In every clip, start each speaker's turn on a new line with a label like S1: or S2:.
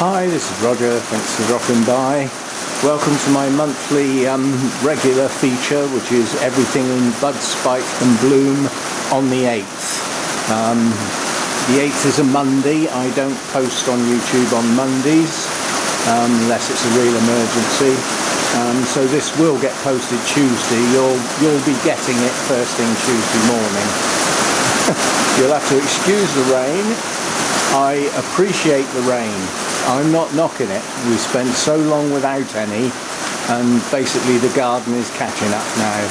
S1: Hi, this is Roger, thanks for dropping by. Welcome to my monthly regular feature, which is everything in bud, spike and bloom on the 8th. The 8th is a Monday. I don't post on YouTube on Mondays unless it's a real emergency. So this will get posted Tuesday. You'll be getting it first thing Tuesday morning. You'll have to excuse the rain. I appreciate the rain. I'm not knocking it. We spent so long without any, and basically the garden is catching up now.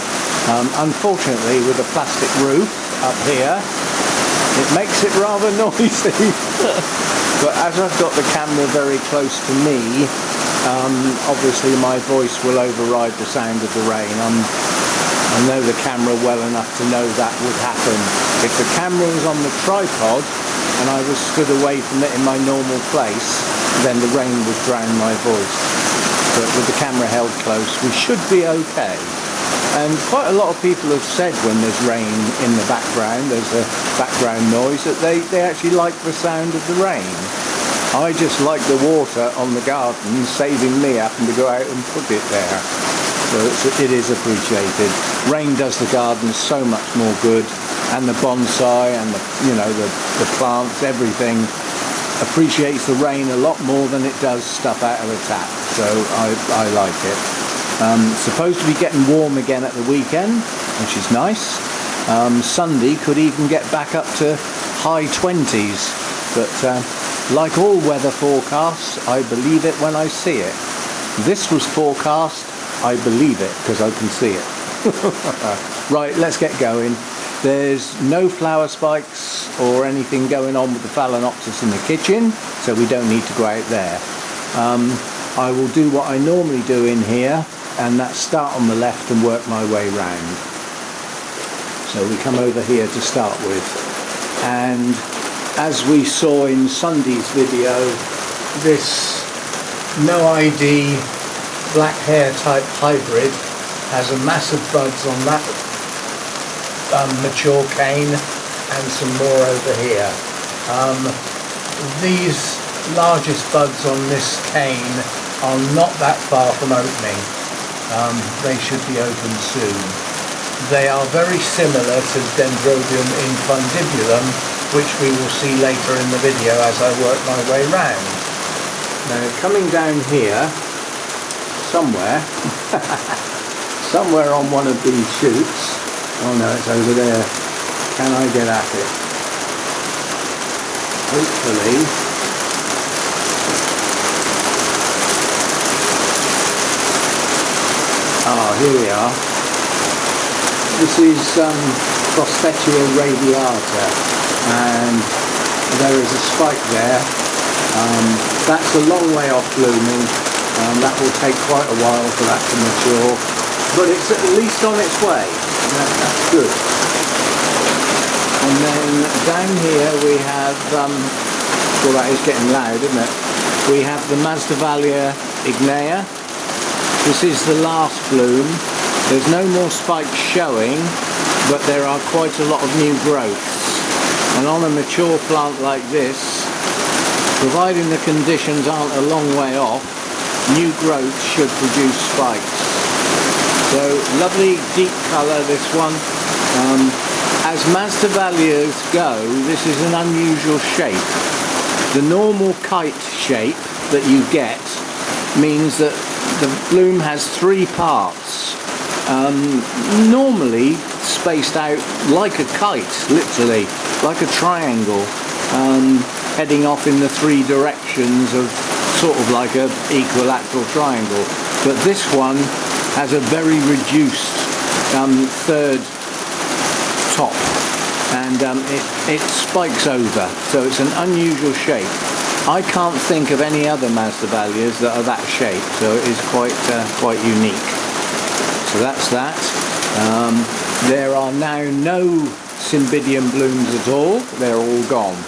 S1: Unfortunately, with a plastic roof up here, it makes it rather noisy. But as I've got the camera very close to me, obviously my voice will override the sound of the rain. I know the camera well enough to know that would happen. If the camera was on the tripod and I was stood away from it in my normal place, then the rain would drown my voice. But with the camera held close, we should be okay. And quite a lot of people have said when there's rain in the background, there's a background noise, that they actually like the sound of the rain. I just like the water on the garden saving me having to go out and put it there. So it is appreciated. Rain does the garden so much more good, and the bonsai and the plants, everything appreciates the rain a lot more than it does stuff out of the tap. So I like it. Supposed to be getting warm again at the weekend, which is nice. Sunday could even get back up to high 20s, but like all weather forecasts, I believe it when I see it. This was forecast, I believe it because I can see it. Right, let's get going. There's no flower spikes or anything going on with the Phalaenopsis in the kitchen, so we don't need to go out there. I will do what I normally do in here, and that's start on the left and work my way round. So we come over here to start with, and as we saw in Sunday's video, this no ID black hair type hybrid has a massive buds on that mature cane and some more over here. These largest buds on this cane are not that far from opening. They should be open soon. They are very similar to Dendrobium infundibulum, which we will see later in the video as I work my way round. Now coming down here, somewhere on one of these shoots, oh no, it's over there. Can I get at it? Hopefully. Here we are. This is Prospetia radiata, and there is a spike there. That's a long way off blooming. That will take quite a while for that to mature, but it's at least on its way. That's good. And then down here we have, well, that is getting loud, isn't it? We have the Masdevallia ignea. This is the last bloom. There's no more spikes showing, but there are quite a lot of new growths. And on a mature plant like this, providing the conditions aren't a long way off, new growth should produce spikes. So lovely deep colour, this one. As Masdevallias go, this is an unusual shape. The normal kite shape that you get means that the bloom has three parts, normally spaced out like a kite, literally, like a triangle, heading off in the three directions of sort of like a equilateral triangle. But this one has a very reduced third top, and it spikes over, so it's an unusual shape. I can't think of any other Masdevallias that are that shape, so it is quite unique. So that's that. There are now no Cymbidium blooms at all, they're all gone.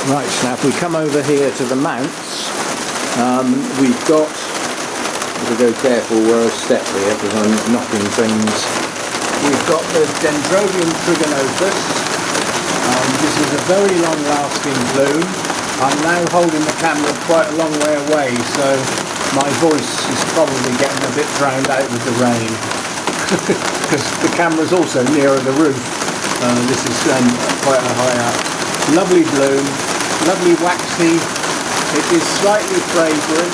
S1: Right, so now if we come over here to the mounts, we've got, I've got to go careful where I step here because I'm knocking things. We've got the Dendrobium trigonosus. This is a very long lasting bloom. I'm now holding the camera quite a long way away, so my voice is probably getting a bit drowned out with the rain. Because the camera's also nearer the roof. This is quite a high up. Lovely bloom, lovely waxy. It is slightly fragrant,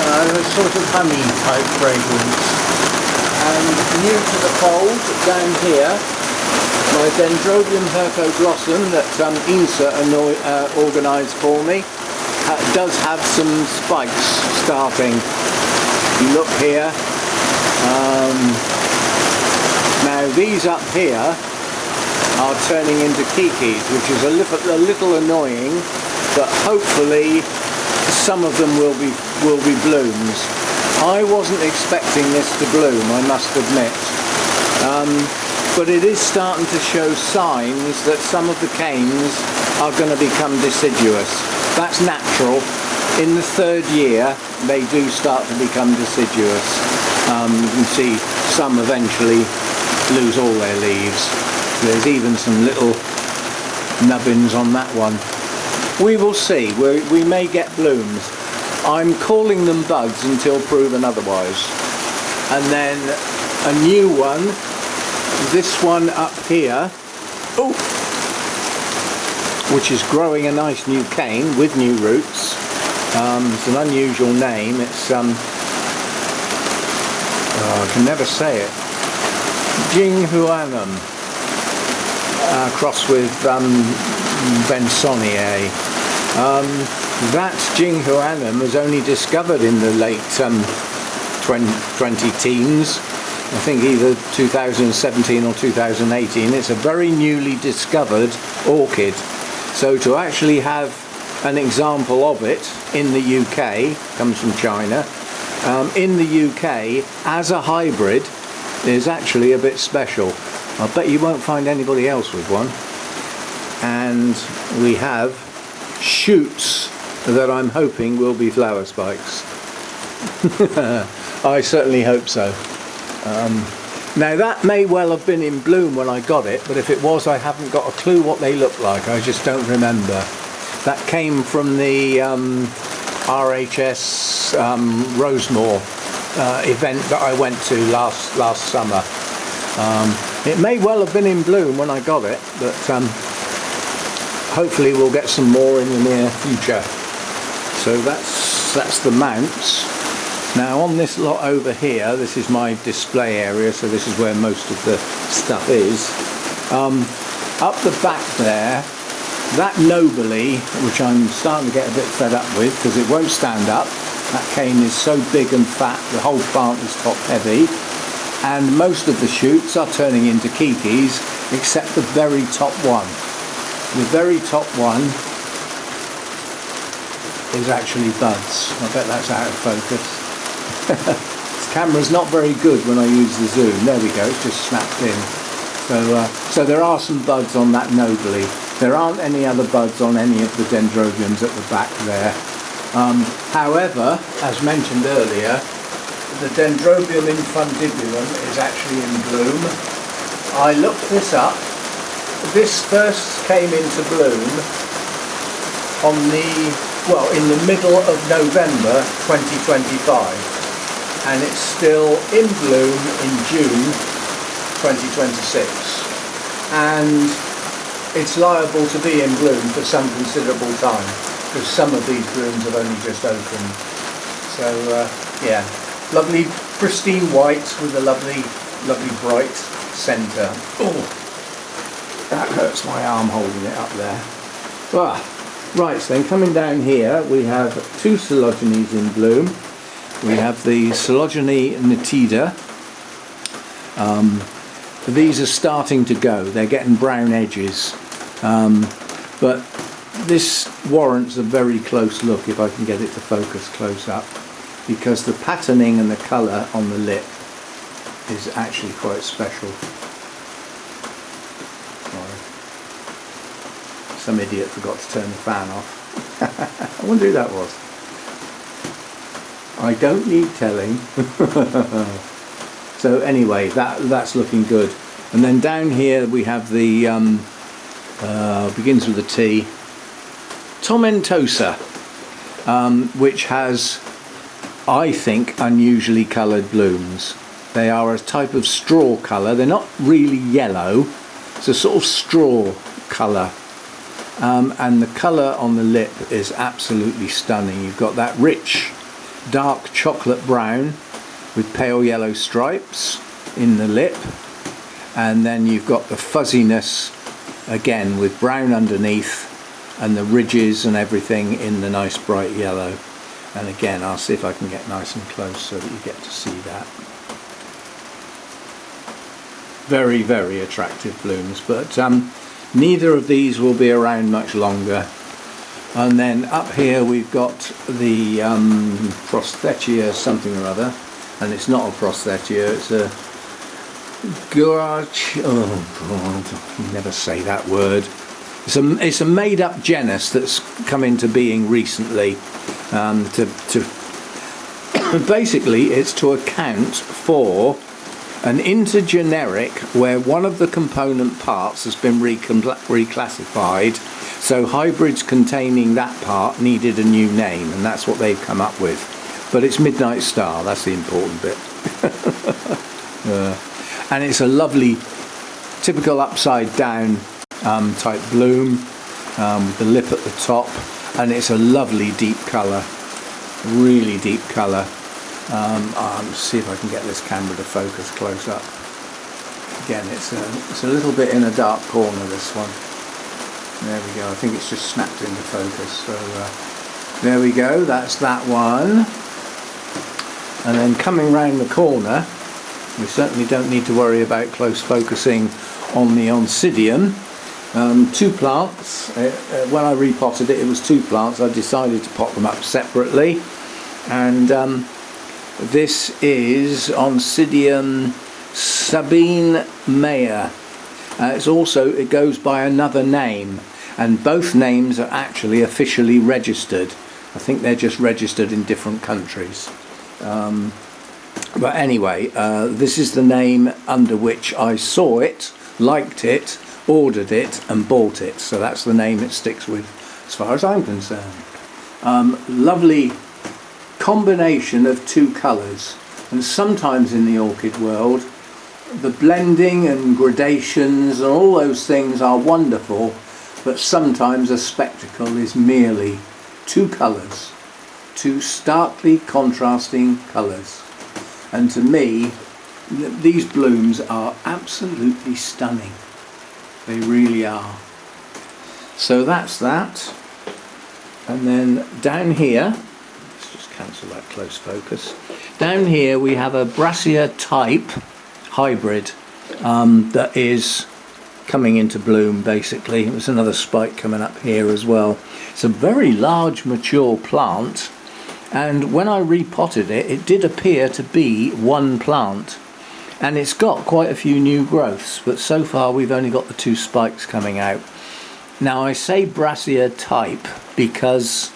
S1: a sort of honey type fragrance. And new to the fold, down here, my Dendrobium hercoglossom that Insa organised for me does have some spikes starting. You look here. Now these up here are turning into kikis, which is a little annoying, but hopefully some of them will be blooms. I wasn't expecting this to bloom, I must admit, but it is starting to show signs that some of the canes are going to become deciduous. That's natural. In the third year they do start to become deciduous. You can see some eventually lose all their leaves. There's even some little nubbins on that one. We will see. We may get blooms. I'm calling them buds until proven otherwise. And then a new one, this one up here, which is growing a nice new cane with new roots. It's an unusual name. It's I can never say it. Jinghuanum, crossed with Bensonier. That Jinghuanum was only discovered in the late 20 teens. I think either 2017 or 2018. It's a very newly discovered orchid. So to actually have an example of it in the UK, comes from China, in the UK as a hybrid is actually a bit special. I bet you won't find anybody else with one. And we have shoots that I'm hoping will be flower spikes. I certainly hope so. Now that may well have been in bloom when I got it, but if it was, I haven't got a clue what they look like. I just don't remember. That came from the RHS Rosemore event that I went to last summer. It may well have been in bloom when I got it, but hopefully we'll get some more in the near future. So that's the mounts. Now on this lot over here, this is my display area, so this is where most of the stuff is. Up the back there, that nobly, which I'm starting to get a bit fed up with because it won't stand up. That cane is so big and fat, the whole plant is top heavy. And most of the shoots are turning into kikis, except the very top one. The very top one is actually buds. I bet that's out of focus. This camera's not very good when I use the zoom. There we go, it's just snapped in. So there are some buds on that nobly. There aren't any other buds on any of the dendrobiums at the back there. However, as mentioned earlier, the Dendrobium infundibulum is actually in bloom. I looked this up. This first came into bloom in the middle of November 2025, and it's still in bloom in June 2026, and it's liable to be in bloom for some considerable time because some of these blooms have only just opened. So yeah, lovely pristine white with a lovely bright centre. Oh, that hurts my arm holding it up there. Right, so then coming down here we have two coelogenes in bloom. We have the Coelogene nitida. These are starting to go, they're getting brown edges, but this warrants a very close look if I can get it to focus close up, because the patterning and the colour on the lip is actually quite special. Sorry. Some idiot forgot to turn the fan off. I wonder who that was. I don't need telling. So anyway, that's looking good. And then down here we have the begins with a T, tomentosa, which has, I think, unusually coloured blooms. They are a type of straw colour. They're not really yellow. It's a sort of straw colour. And the colour on the lip is absolutely stunning. You've got that rich, dark chocolate brown with pale yellow stripes in the lip. And then you've got the fuzziness, again, with brown underneath and the ridges and everything in the nice bright yellow. And again, I'll see if I can get nice and close so that you get to see that. Very, very attractive blooms, but neither of these will be around much longer. And then up here we've got the Prosthetia something or other, and it's not a Prosthetia, it's a oh God, never say that word. It's a made-up genus that's come into being recently. Basically, it's to account for an intergeneric where one of the component parts has been reclassified, so hybrids containing that part needed a new name, and that's what they've come up with. But it's Midnight Star, that's the important bit. And it's a lovely, typical upside down type bloom, with the lip at the top, and it's a lovely deep colour, really deep colour. See if I can get this camera to focus close up. Again, it's a little bit in a dark corner, this one. There we go, I think it's just snapped into focus. So there we go, that's that one. And then coming round the corner, we certainly don't need to worry about close focusing on the Oncidium. Two plants. When I repotted it, it was two plants. I decided to pot them up separately, and this is Oncidium Sabine Mayer. It goes by another name, and both names are actually officially registered. I think they're just registered in different countries. But anyway, this is the name under which I saw it, liked it, ordered it and bought it, so that's the name it sticks with as far as I'm concerned. Lovely combination of two colours, and sometimes in the orchid world the blending and gradations and all those things are wonderful, but sometimes a spectacle is merely two colours, two starkly contrasting colours, and to me these blooms are absolutely stunning. They really are. So that's that. And then down here, let's just cancel that close focus. Down here we have a Brassia type hybrid that is coming into bloom basically. There's another spike coming up here as well. It's a very large mature plant, and when I repotted it, it did appear to be one plant. And it's got quite a few new growths, but so far we've only got the two spikes coming out. Now I say Brassia type because,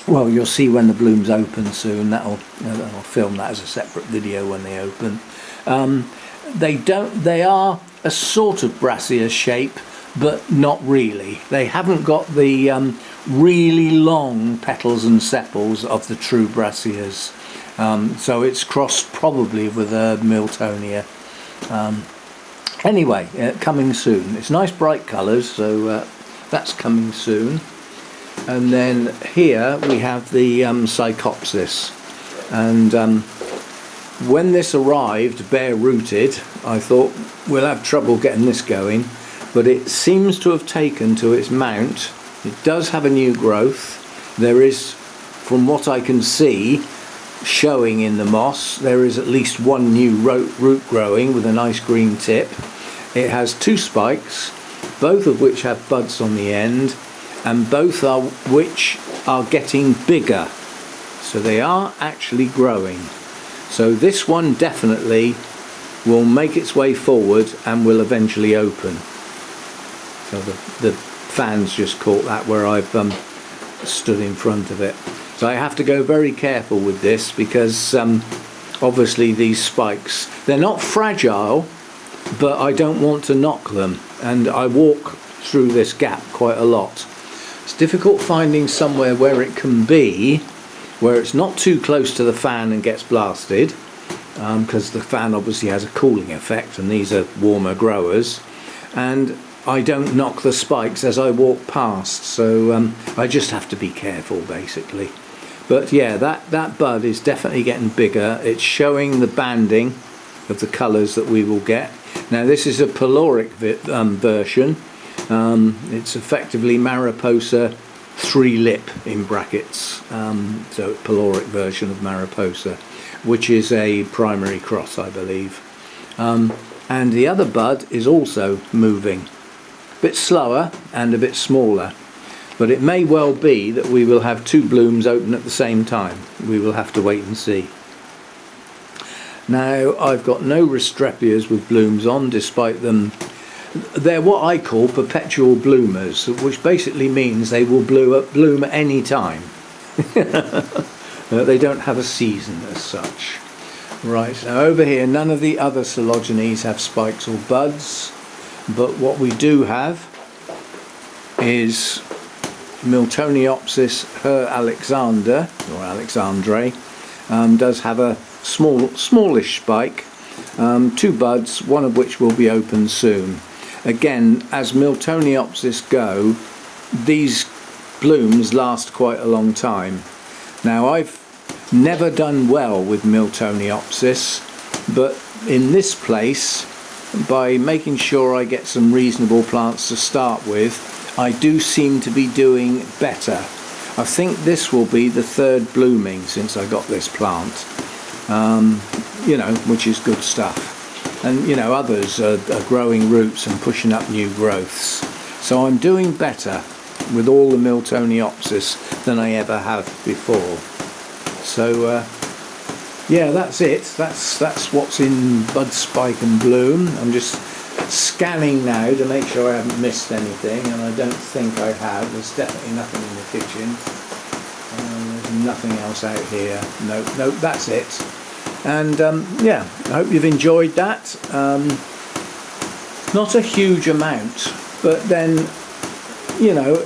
S1: well, you'll see when the blooms open soon. I'll film that as a separate video when they open. They are a sort of Brassia shape, but not really. They haven't got the really long petals and sepals of the true Brassias. So it's crossed probably with a Miltonia. Anyway, coming soon. It's nice bright colours, so that's coming soon. And then here we have the Psychopsis. And when this arrived bare rooted, I thought we'll have trouble getting this going, but it seems to have taken to its mount. It does have a new growth. There is, from what I can see, showing in the moss, there is at least one new root growing with a nice green tip. It has two spikes, both of which have buds on the end, and both which are getting bigger, so they are actually growing. So this one definitely will make its way forward and will eventually open. So the fans just caught that where I've stood in front of it. So I have to go very careful with this because obviously these spikes, they're not fragile, but I don't want to knock them, and I walk through this gap quite a lot. It's difficult finding somewhere where it can be, where it's not too close to the fan and gets blasted, because the fan obviously has a cooling effect and these are warmer growers, and I don't knock the spikes as I walk past, so I just have to be careful basically. But yeah, that bud is definitely getting bigger. It's showing the banding of the colours that we will get. Now this is a pyloric version. It's effectively Mariposa 3-lip in brackets, so pyloric version of Mariposa, which is a primary cross, I believe. And the other bud is also moving, a bit slower and a bit smaller, but it may well be that we will have 2 blooms open at the same time. We will have to wait and see. Now I've got no Restrepias with blooms on, despite them. They're what I call perpetual bloomers, which basically means they will bloom at any time. They don't have a season as such. Right, now over here none of the other Coelogenes have spikes or buds, but what we do have is Miltoniopsis her Alexander, or Alexandre, does have a smallish spike, 2 buds, one of which will be open soon. Again, as Miltoniopsis go, these blooms last quite a long time. Now I've never done well with Miltoniopsis, but in this place, by making sure I get some reasonable plants to start with, I do seem to be doing better. I think this will be the 3rd blooming since I got this plant, you know, which is good stuff. And you know, others are growing roots and pushing up new growths. So I'm doing better with all the Miltoniopsis than I ever have before. So yeah, that's it. That's what's in bud, spike and bloom. I'm just scanning now to make sure I haven't missed anything, and I don't think I have. There's definitely nothing in the kitchen. There's nothing else out here. No, that's it. And yeah, I hope you've enjoyed that. Not a huge amount, but then, you know,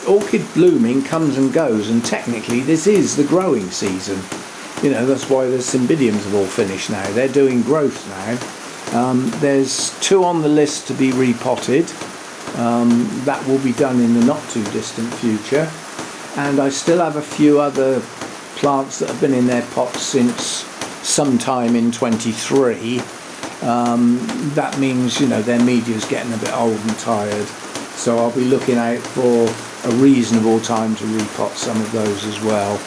S1: orchid blooming comes and goes, and technically this is the growing season. You know, that's why the Cymbidiums have all finished now. They're doing growth now. There's 2 on the list to be repotted. That will be done in the not too distant future. And I still have a few other plants that have been in their pots since sometime in 23. That means, you know, their media's getting a bit old and tired. So I'll be looking out for a reasonable time to repot some of those as well.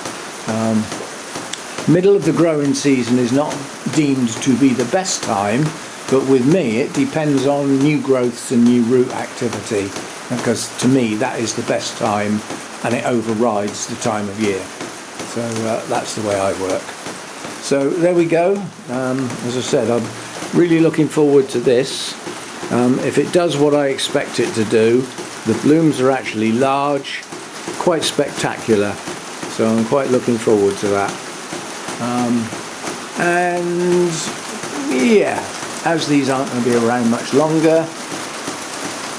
S1: Middle of the growing season is not deemed to be the best time, but with me it depends on new growths and new root activity, because to me that is the best time and it overrides the time of year. So that's the way I work. So there we go. As I said, I'm really looking forward to this. If it does what I expect it to do, the blooms are actually large, quite spectacular, so I'm quite looking forward to that. And yeah, as these aren't going to be around much longer,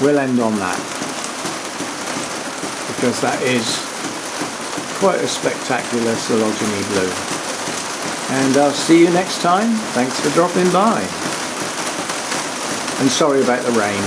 S1: we'll end on that, because that is quite a spectacular Coelogene bloom. And I'll see you next time. Thanks for dropping by. And sorry about the rain.